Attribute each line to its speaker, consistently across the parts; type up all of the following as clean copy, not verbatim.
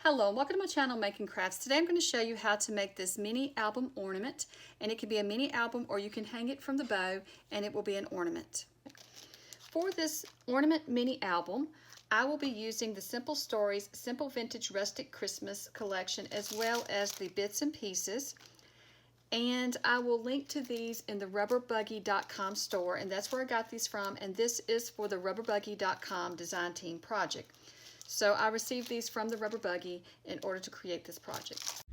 Speaker 1: Hello and welcome to my channel Making Crafts. Today I'm going to show you how to make this mini album ornament, and it can be a mini album or you can hang it from the bow and it will be an ornament. For this ornament mini album, I will be using the Simple Stories Simple Vintage Rustic Christmas collection as well as the bits and pieces, and I will link to these in the rubberbuggy.com store, and that's where I got these from, and this is for the rubberbuggy.com design team project. So I received these from the Rubber Buggy in order to create this project.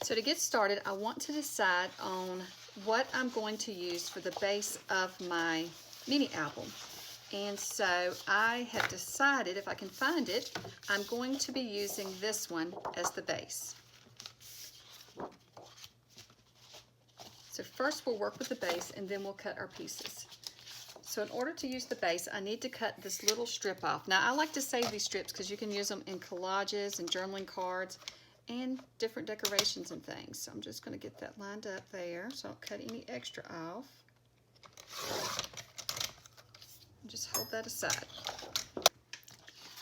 Speaker 1: So to get started, I want to decide on what I'm going to use for the base of my mini album. And so I have decided, if I can find it, I'm going to be using this one as the base. So first we'll work with the base and then we'll cut our pieces. So in order to use the base, I need to cut this little strip off. Now I like to save these strips because you can use them in collages and journaling cards and different decorations and things. So I'm just going to get that lined up there so I don't cut any extra off. And just hold that aside.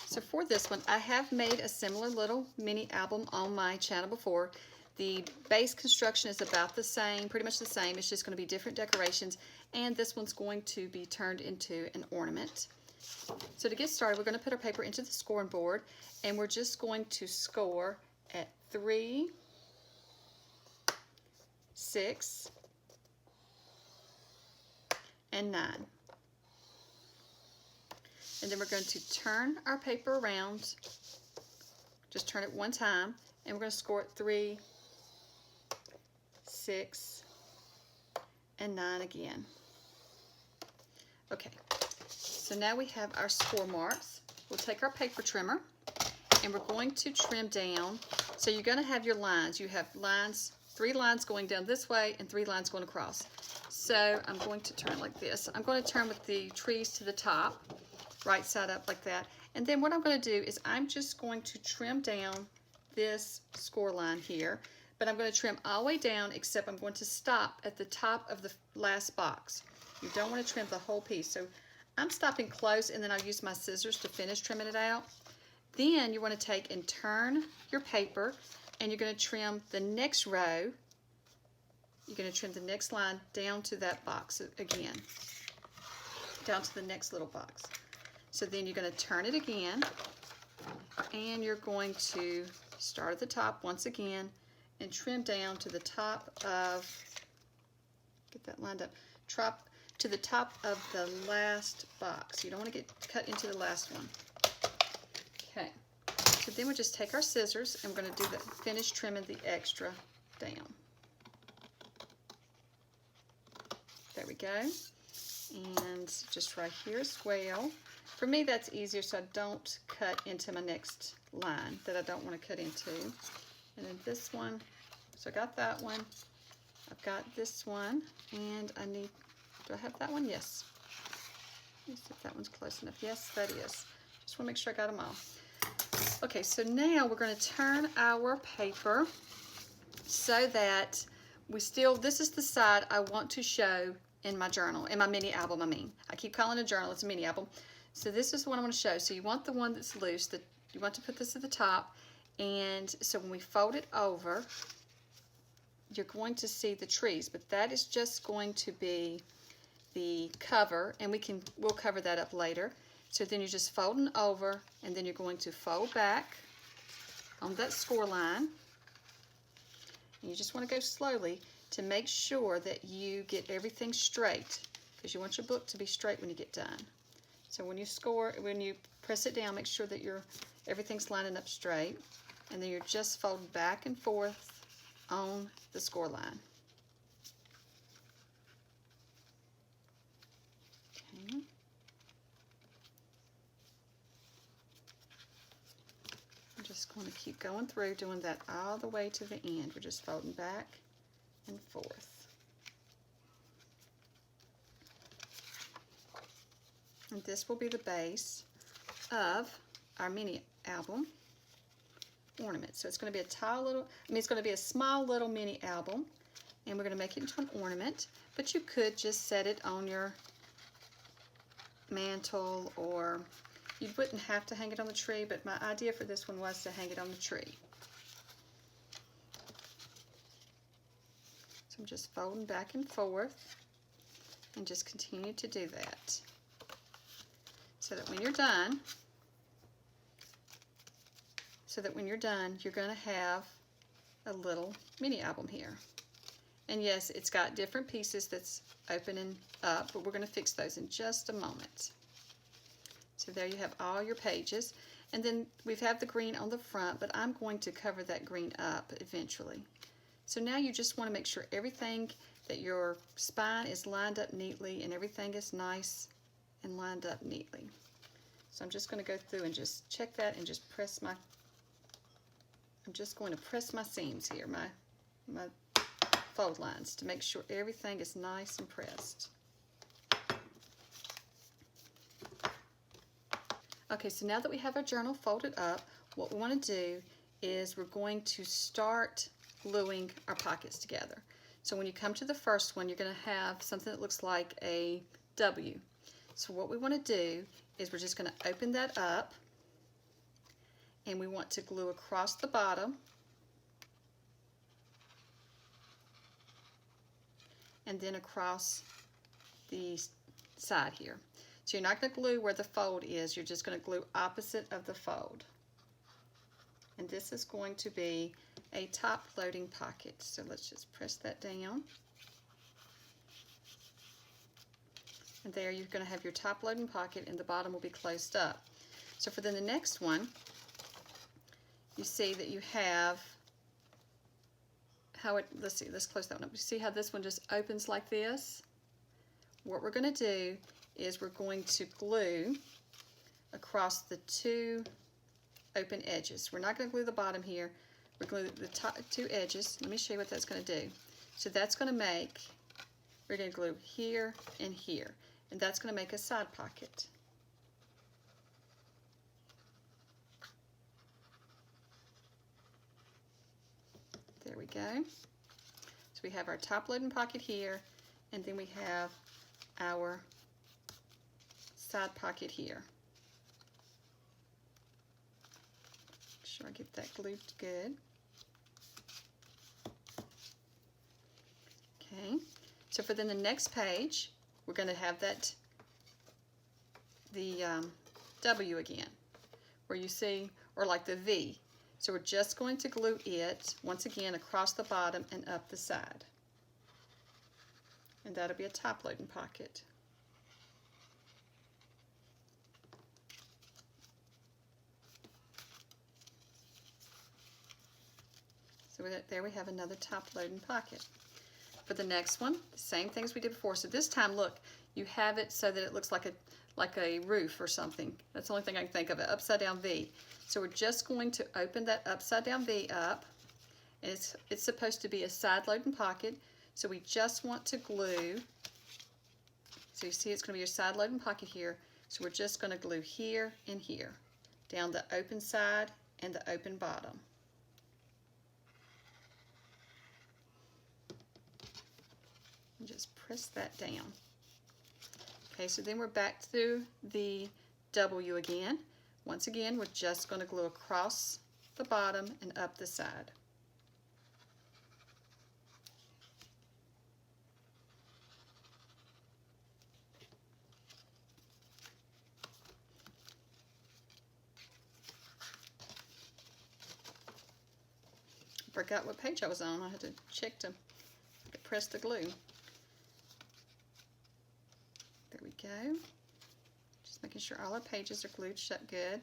Speaker 1: So for this one, I have made a similar little mini album on my channel before. The base construction is about the same, pretty much the same. It's just going to be different decorations, and this one's going to be turned into an ornament. So to get started, we're going to put our paper into the scoring board, and we're just going to score at 3, 6, and 9. And then we're going to turn our paper around, just turn it one time, and we're going to score at 3, 6, and 9 again. Okay, so now we have our score marks. We'll take our paper trimmer and we're going to trim down. So you're going to have your lines. You have lines, 3 lines going down this way and 3 lines going across. So I'm going to turn like this. I'm going to turn with the trees to the top, right side up like that. And then what I'm going to do is I'm just going to trim down this score line here. But I'm going to trim all the way down, except I'm going to stop at the top of the last box. You don't want to trim the whole piece. So I'm stopping close, and then I'll use my scissors to finish trimming it out. Then you want to take and turn your paper, and you're going to trim the next row. You're going to trim the next line down to that box again, down to the next little box. So then you're going to turn it again, and you're going to start at the top once again, and trim down to the top of, get that lined up, to the top of the last box. You don't want to get cut into the last one. Okay, so then we'll just take our scissors and we're going to do the finish trimming the extra down. There we go. And just right here as well. For me that's easier so I don't cut into my next line that I don't want to cut into. And then this one, so I got that one, I've got this one, and I need, do I have that one? Yes. Let me see if that one's close enough. Yes, that is. Just want to make sure I got them all. Okay, so now we're going to turn our paper so that we still, this is the side I want to show in my journal, in my mini album, I mean. I keep calling it a journal, it's a mini album. So this is the one I want to show. So you want the one that's loose, that you want to put this at the top. And so when we fold it over, you're going to see the trees, but that is just going to be the cover, and we'll cover that up later. So then you're just folding over, and then you're going to fold back on that score line. And you just want to go slowly to make sure that you get everything straight, because you want your book to be straight when you get done. So when you press it down, make sure that everything's lining up straight. And then you're just folding back and forth on the score line. Okay. I'm just going to keep going through doing that all the way to the end. We're just folding back and forth. And this will be the base of our mini album ornament. So it's going to be a small little mini album, and we're going to make it into an ornament, but you could just set it on your mantle, or you wouldn't have to hang it on the tree, but my idea for this one was to hang it on the tree. So I'm just folding back and forth and just continue to do that, so that when you're done, you're going to have a little mini album here. And yes, it's got different pieces that's opening up, but we're going to fix those in just a moment. So there you have all your pages. And then we have the green on the front, but I'm going to cover that green up eventually. So now you just want to make sure everything, that your spine is lined up neatly and everything is nice and lined up neatly. So I'm just going to go through and just check that and just press my, I'm just going to press my seams here, my fold lines, to make sure everything is nice and pressed. Okay, so now that we have our journal folded up, what we want to do is we're going to start gluing our pockets together. So when you come to the first one, you're going to have something that looks like a W. So what we want to do is we're just going to open that up, and we want to glue across the bottom and then across the side here. So you're not going to glue where the fold is, you're just going to glue opposite of the fold. And this is going to be a top loading pocket. So let's just press that down. And there you're going to have your top loading pocket, and the bottom will be closed up. So for then the next one, you see that you have how it, let's see, let's close that one up. You see how this one just opens like this? What we're going to do is we're going to glue across the two open edges. We're not going to glue the bottom here. We're going to glue the top two edges. Let me show you what that's going to do. So that's going to make, we're going to glue here and here, and that's going to make a side pocket. There we go. So we have our top loading pocket here, and then we have our side pocket here. Make sure I get that glued good. Okay, so for then the next page, we're going to have that, the W again, where you see, or like the V. So we're just going to glue it, once again, across the bottom and up the side. And that'll be a top loading pocket. So there we have another top loading pocket. For the next one, the same things we did before. So this time, look, you have it so that it looks like a roof or something. That's the only thing I can think of, an upside down V. So we're just going to open that upside down V up, and it's supposed to be a side loading pocket. So we just want to glue, so you see it's going to be your side loading pocket here. So we're just going to glue here and here, down the open side and the open bottom. And just press that down. Okay, so then we're back to the W again. Once again, we're just going to glue across the bottom and up the side. Forgot what page I was on. I had to check to press the glue. There we go. Just making sure all our pages are glued shut good.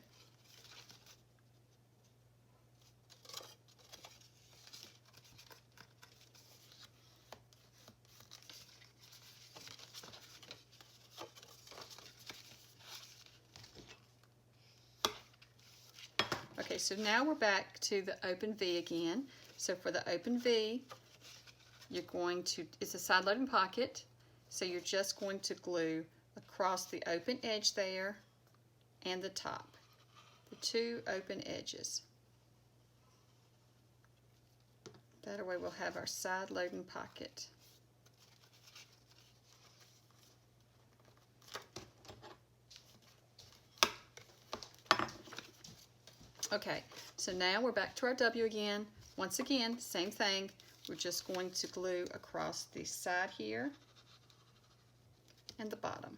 Speaker 1: Okay, so now we're back to the open V again. So for the open V, you're going to, it's a side loading pocket, so you're just going to glue across the open edge there and the top, the two open edges. That way we'll have our side loading pocket. Okay, so now we're back to our W again. Once again, same thing. We're just going to glue across the side here and the bottom.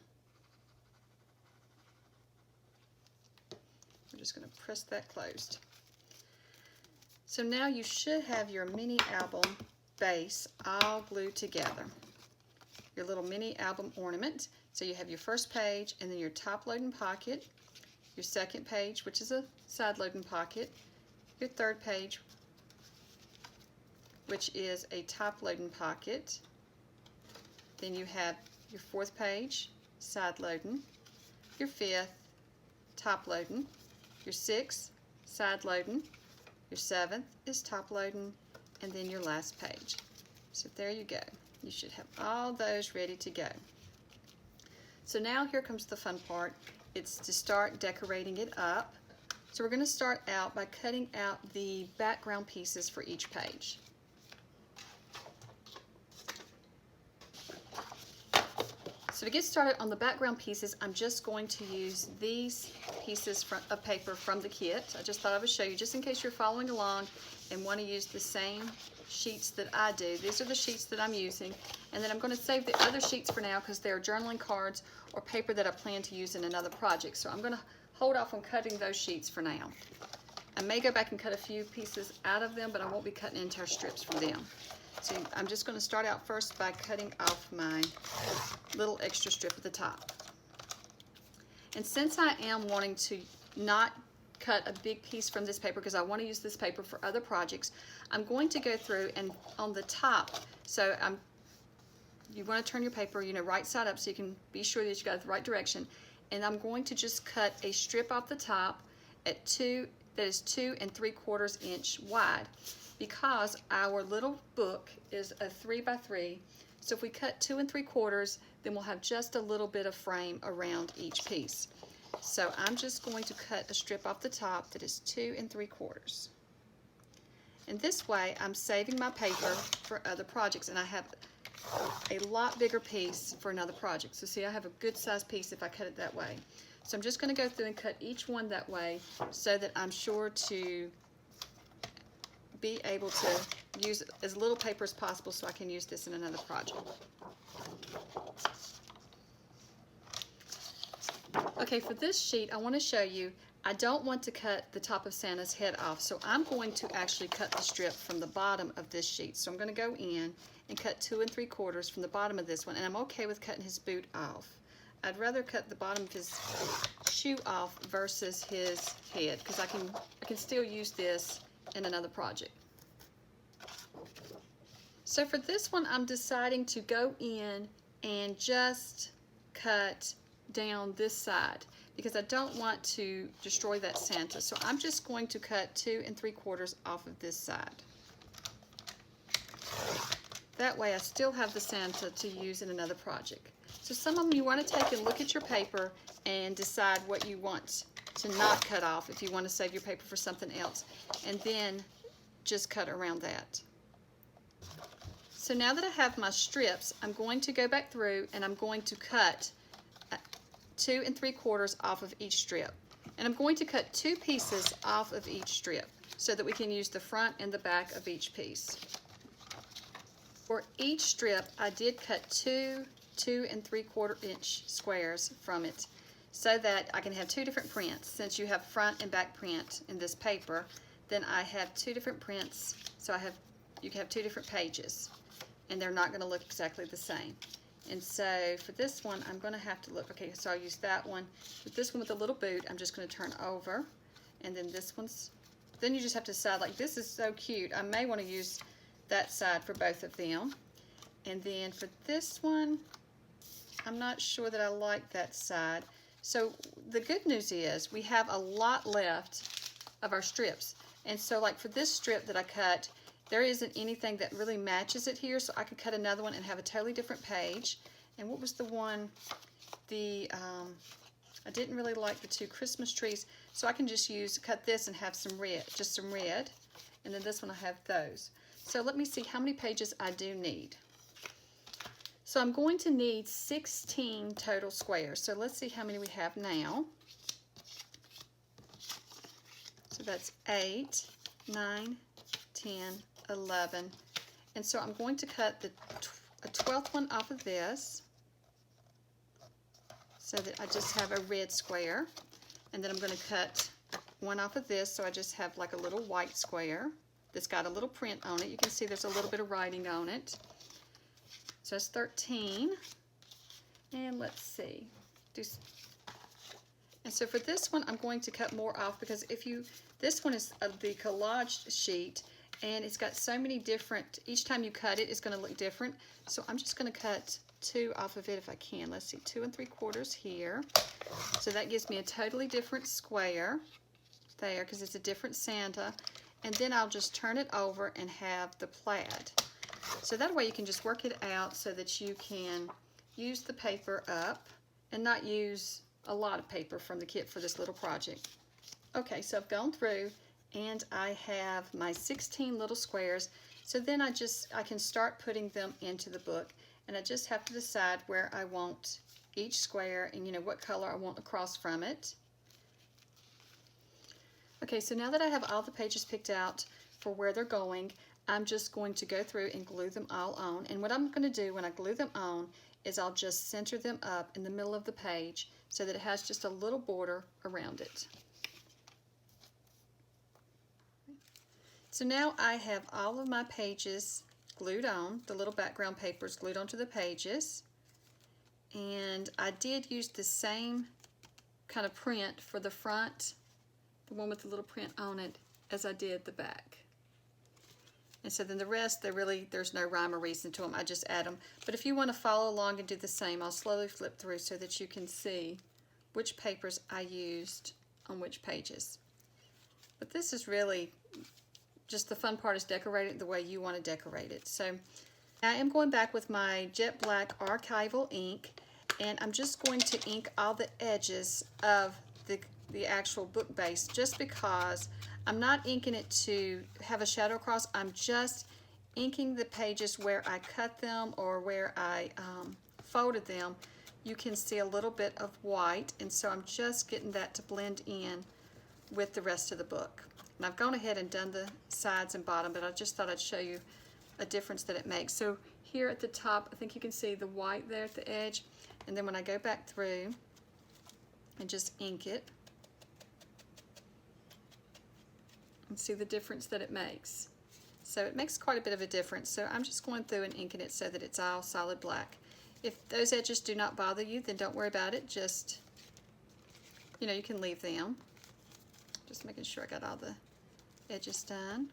Speaker 1: We're just going to press that closed. So now you should have your mini album base all glued together. Your little mini album ornament. So you have your first page and then your top loading pocket, your second page, which is a side loading pocket, your third page, which is a top loading pocket. Then you have your fourth page, side loading, your fifth, top loading, your sixth, side loading, your seventh is top loading, and then your last page. So there you go. You should have all those ready to go. So now here comes the fun part. It's to start decorating it up. So we're going to start out by cutting out the background pieces for each page. So to get started on the background pieces, I'm just going to use these pieces of paper from the kit. I just thought I would show you just in case you're following along and want to use the same sheets that I do. These are the sheets that I'm using, and then I'm going to save the other sheets for now because they're journaling cards or paper that I plan to use in another project. So I'm going to hold off on cutting those sheets for now. I may go back and cut a few pieces out of them, but I won't be cutting entire strips from them. So I'm just going to start out first by cutting off my little extra strip at the top. And since I am wanting to not cut a big piece from this paper because I want to use this paper for other projects, I'm going to go through and on the top, so you want to turn your paper, right side up so you can be sure that you got it the right direction. And I'm going to just cut a strip off the top at that is 2 3/4 inch wide, because our little book is a 3 by 3. So if we cut 2 3/4, then we'll have just a little bit of frame around each piece. So I'm just going to cut a strip off the top that is 2 3/4. And this way I'm saving my paper for other projects, and I have a lot bigger piece for another project. So see, I have a good size piece if I cut it that way. So I'm just going to go through and cut each one that way so that I'm sure to be able to use as little paper as possible so I can use this in another project. Okay, for this sheet I want to show you, I don't want to cut the top of Santa's head off, so I'm going to actually cut the strip from the bottom of this sheet. So I'm going to go in and cut 2 3/4 from the bottom of this one, and I'm okay with cutting his boot off. I'd rather cut the bottom of his shoe off versus his head, because I can still use this in another project. So for this one, I'm deciding to go in and just cut down this side because I don't want to destroy that Santa. So I'm just going to cut 2 3/4 off of this side. That way I still have the Santa to use in another project. So some of them you want to take and look at your paper and decide what you want to not cut off if you want to save your paper for something else, and then just cut around that. So now that I have my strips, I'm going to go back through and I'm going to cut 2 3/4 off of each strip. And I'm going to cut 2 pieces off of each strip so that we can use the front and the back of each piece. For each strip, I did cut 2 3/4 inch squares from it so that I can have 2 different prints. Since you have front and back print in this paper, then I have 2 different prints, so you can have 2 different pages, and they're not going to look exactly the same. And so for this one, I'm going to have to look, okay, so I'll use that one. With this one with the little boot, I'm just going to turn over, and then this one's, then you just have to decide, like, this is so cute. I may want to use that side for both of them. And then for this one, I'm not sure that I like that side. So the good news is we have a lot left of our strips. And so like for this strip that I cut, there isn't anything that really matches it here, so I could cut another one and have a totally different page. And what was the one, I didn't really like the 2 Christmas trees, so I can just cut this and have some red, just some red. And then this one I have those. So let me see how many pages I do need. So I'm going to need 16 total squares. So let's see how many we have now. So that's 8, 9, 10, 11. And so I'm going to cut a 12th one off of this so that I just have a red square. And then I'm going to cut one off of this so I just have like a little white square that's got a little print on it. You can see there's a little bit of writing on it. So that's 13. And let's see. And so for this one, I'm going to cut more off because this one is the collage sheet, and it's got so many different, each time you cut it, it's going to look different. So I'm just going to cut 2 off of it if I can. Let's see, 2 3/4 here. So that gives me a totally different square there because it's a different Santa. And then I'll just turn it over and have the plaid. So that way you can just work it out so that you can use the paper up and not use a lot of paper from the kit for this little project. Okay, so I've gone through and I have my 16 little squares. So then I can start putting them into the book, and I just have to decide where I want each square and what color I want across from it. Okay, so now that I have all the pages picked out for where they're going, I'm just going to go through and glue them all on. And what I'm going to do when I glue them on is I'll just center them up in the middle of the page so that it has just a little border around it. So now I have all of my pages glued on, the little background papers glued onto the pages. And I did use the same kind of print for the front, the one with the little print on it, as I did the back. And so then the rest, there's no rhyme or reason to them. I just add them. But if you want to follow along and do the same, I'll slowly flip through so that you can see which papers I used on which pages. But this is really just the fun part, is decorate it the way you want to decorate it. So I am going back with my jet black archival ink, and I'm just going to ink all the edges of the actual book base, just because I'm not inking it to have a shadow across. I'm just inking the pages where I cut them or where I folded them. You can see a little bit of white, and so I'm just getting that to blend in with the rest of the book. And I've gone ahead and done the sides and bottom, but I just thought I'd show you a difference that it makes. So here at the top, I think you can see the white there at the edge, and then when I go back through and just ink it, and see the difference that it makes. So it makes quite a bit of a difference. So I'm just going through and inking it so that it's all solid black. If those edges do not bother you, then don't worry about it. Just, you can leave them. Just making sure I got all the edges done.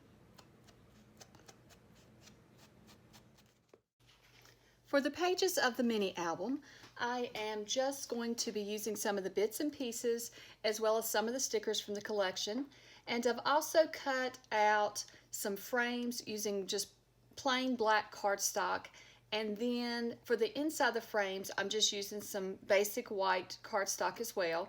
Speaker 1: For the pages of the mini album, I am just going to be using some of the bits and pieces as well as some of the stickers from the collection. And I've also cut out some frames using just plain black cardstock. And then for the inside of the frames, I'm just using some basic white cardstock as well.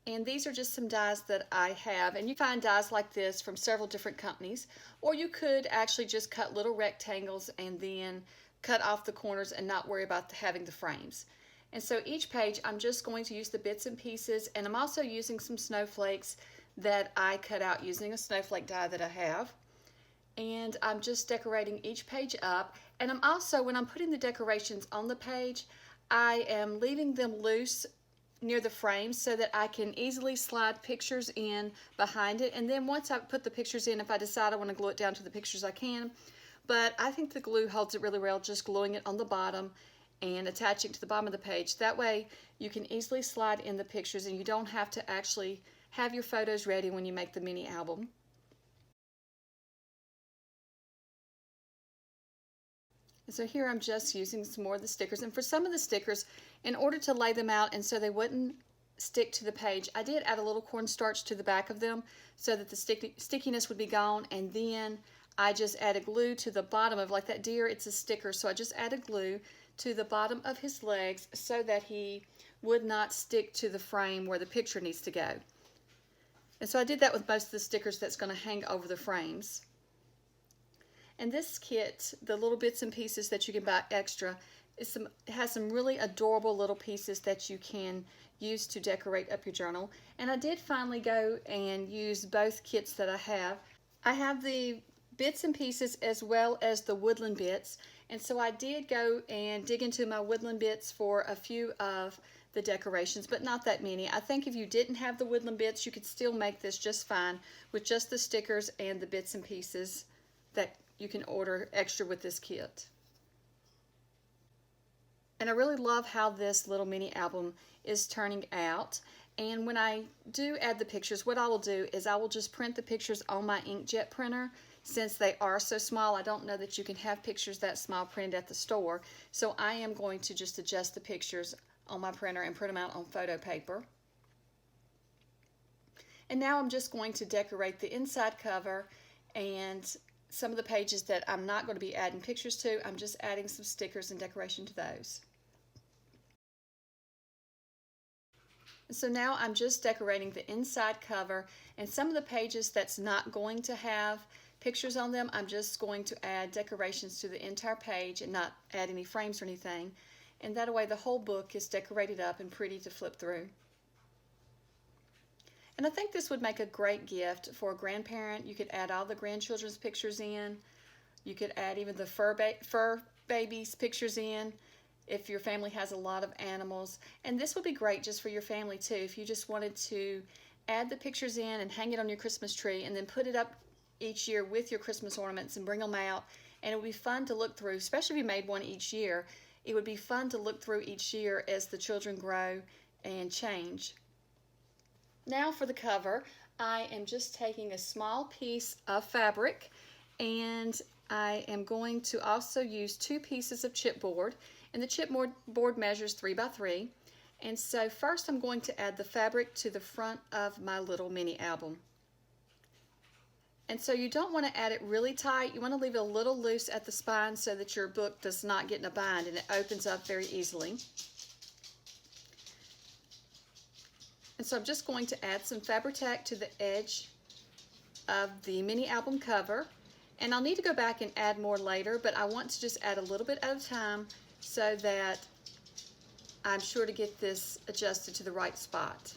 Speaker 1: And these are just some dies that I have. And you find dies like this from several different companies. Or you could actually just cut little rectangles and then cut off the corners and not worry about having the frames. And so each page, I'm just going to use the bits and pieces. And I'm also using some snowflakes that I cut out using a snowflake die that I have. And I'm just decorating each page up. And I'm also, when I'm putting the decorations on the page, I am leaving them loose near the frame so that I can easily slide pictures in behind it. And then once I put the pictures in, if I decide I want to glue it down to the pictures, I can. But I think the glue holds it really well, just gluing it on the bottom and attaching it to the bottom of the page. That way you can easily slide in the pictures and you don't have to actually have your photos ready when you make the mini album. And so here I'm just using some more of the stickers. And for some of the stickers, in order to lay them out and so they wouldn't stick to the page, I did add a little cornstarch to the back of them so that the stickiness would be gone. And then I just added glue to the bottom of, like that deer, it's a sticker. So I just added glue to the bottom of his legs so that he would not stick to the frame where the picture needs to go. And so I did that with most of the stickers that's going to hang over the frames. And this kit, the little bits and pieces that you can buy extra, it has some really adorable little pieces that you can use to decorate up your journal. And I did finally go and use both kits that I have. I have the bits and pieces as well as the woodland bits, and so I did go and dig into my woodland bits for a few of the decorations, but not that many. I think if you didn't have the woodland bits, you could still make this just fine with just the stickers and the bits and pieces that you can order extra with this kit. And I really love how this little mini album is turning out. And when I do add the pictures, what I will do is I will just print the pictures on my inkjet printer. Since they are so small, I don't know that you can have pictures that small printed at the store. So I am going to just adjust the pictures on my printer and print them out on photo paper. And now I'm just going to decorate the inside cover, and some of the pages that I'm not going to be adding pictures to, I'm just adding some stickers and decoration to those. So now I'm just decorating the inside cover, and some of the pages that's not going to have pictures on them, I'm just going to add decorations to the entire page and not add any frames or anything. And that way the whole book is decorated up and pretty to flip through. And I think this would make a great gift for a grandparent. You could add all the grandchildren's pictures in. You could add even the fur babies' pictures in if your family has a lot of animals. And this would be great just for your family too. If you just wanted to add the pictures in and hang it on your Christmas tree and then put it up each year with your Christmas ornaments and bring them out. And it would be fun to look through, especially if you made one each year. It would be fun to look through each year as the children grow and change. Now for the cover, I am just taking a small piece of fabric, and I am going to also use 2 pieces of chipboard, and the chipboard measures 3 by 3. And so first I'm going to add the fabric to the front of my little mini album. And so you don't want to add it really tight. You want to leave it a little loose at the spine so that your book does not get in a bind and it opens up very easily. And so I'm just going to add some Fabri-Tac to the edge of the mini album cover. And I'll need to go back and add more later, but I want to just add a little bit at a time so that I'm sure to get this adjusted to the right spot.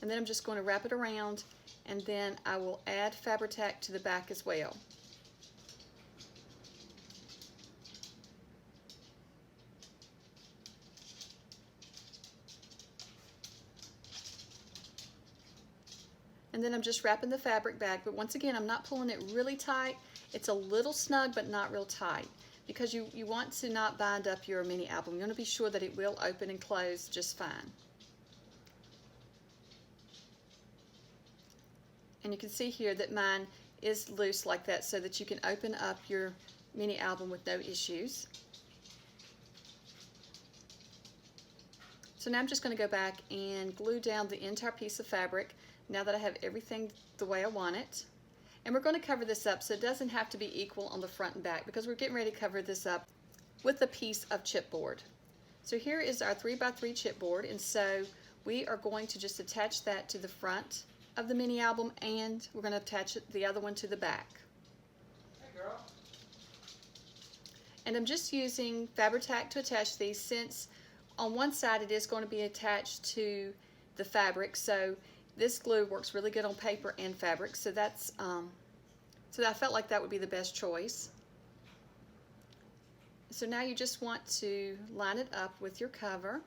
Speaker 1: And then I'm just going to wrap it around, and then I will add Fabri-Tac to the back as well. And then I'm just wrapping the fabric back, but once again, I'm not pulling it really tight. It's a little snug, but not real tight, because you want to not bind up your mini album. You want to be sure that it will open and close just fine. And you can see here that mine is loose like that so that you can open up your mini album with no issues. So now I'm just going to go back and glue down the entire piece of fabric now that I have everything the way I want it. And we're going to cover this up so it doesn't have to be equal on the front and back, because we're getting ready to cover this up with a piece of chipboard. So here is our 3 by 3 chipboard, and so we are going to just attach that to the front of the mini album, and we're going to attach the other one to the back.
Speaker 2: Hey girl.
Speaker 1: And I'm just using Fabri-Tac to attach these, since on one side it is going to be attached to the fabric, so this glue works really good on paper and fabric, so that's so I felt like that would be the best choice. So now you just want to line it up with your cover.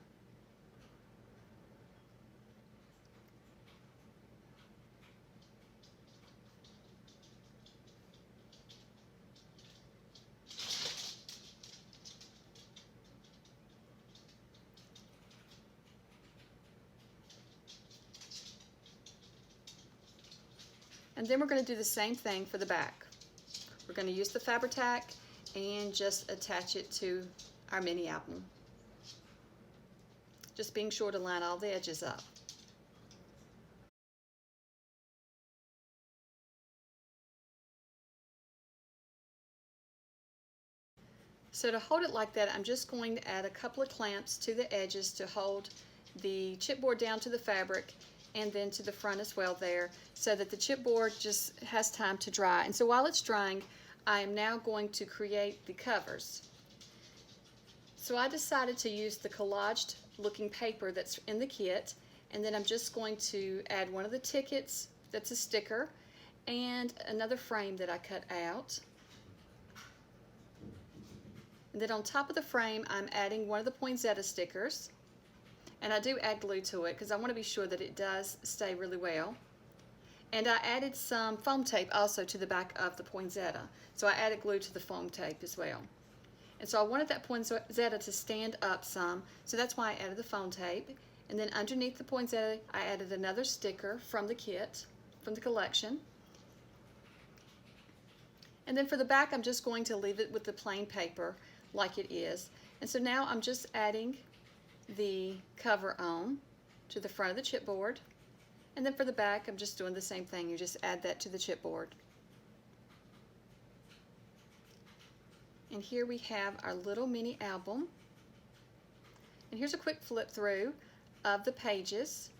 Speaker 1: And then we're going to do the same thing for the back. We're going to use the Fabri-Tac and just attach it to our mini album. Just being sure to line all the edges up. So to hold it like that, I'm just going to add a couple of clamps to the edges to hold the chipboard down to the fabric, and then to the front as well there, so that the chipboard just has time to dry. And so while it's drying, I am now going to create the covers. So I decided to use the collaged looking paper that's in the kit, and then I'm just going to add one of the tickets that's a sticker and another frame that I cut out. And then on top of the frame, I'm adding one of the poinsettia stickers. And I do add glue to it because I want to be sure that it does stay really well. And I added some foam tape also to the back of the poinsettia. So I added glue to the foam tape as well. And so I wanted that poinsettia to stand up some, so that's why I added the foam tape. And then underneath the poinsettia, I added another sticker from the kit, from the collection. And then for the back, I'm just going to leave it with the plain paper like it is. And so now I'm just adding the cover on to the front of the chipboard. And then for the back, I'm just doing the same thing. You just add that to the chipboard. And here we have our little mini album. And here's a quick flip through of the pages.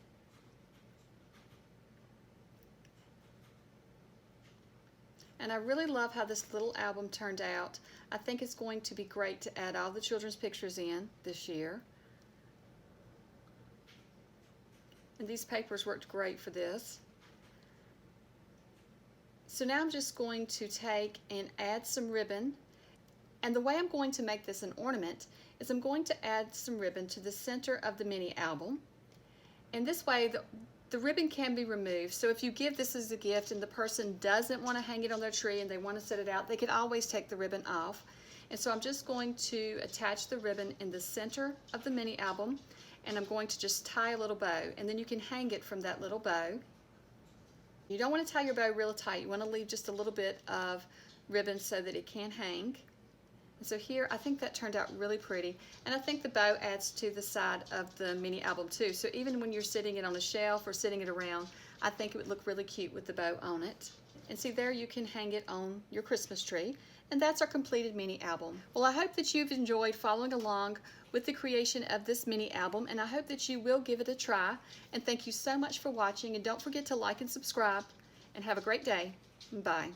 Speaker 1: And I really love how this little album turned out. I think it's going to be great to add all the children's pictures in this year. And these papers worked great for this. So now I'm just going to take and add some ribbon. And the way I'm going to make this an ornament is I'm going to add some ribbon to the center of the mini album. And this way the ribbon can be removed. So if you give this as a gift and the person doesn't want to hang it on their tree and they want to set it out, they can always take the ribbon off. And so I'm just going to attach the ribbon in the center of the mini album, and I'm going to just tie a little bow, and then you can hang it from that little bow. You don't want to tie your bow real tight. You want to leave just a little bit of ribbon so that it can hang. And so here, I think that turned out really pretty, and I think the bow adds to the side of the mini album too. So even when you're sitting it on a shelf or sitting it around, I think it would look really cute with the bow on it. And see, there you can hang it on your Christmas tree. And that's our completed mini album. Well, I hope that you've enjoyed following along with the creation of this mini album, and I hope that you will give it a try. And thank you so much for watching, and don't forget to like and subscribe, and have a great day. Bye.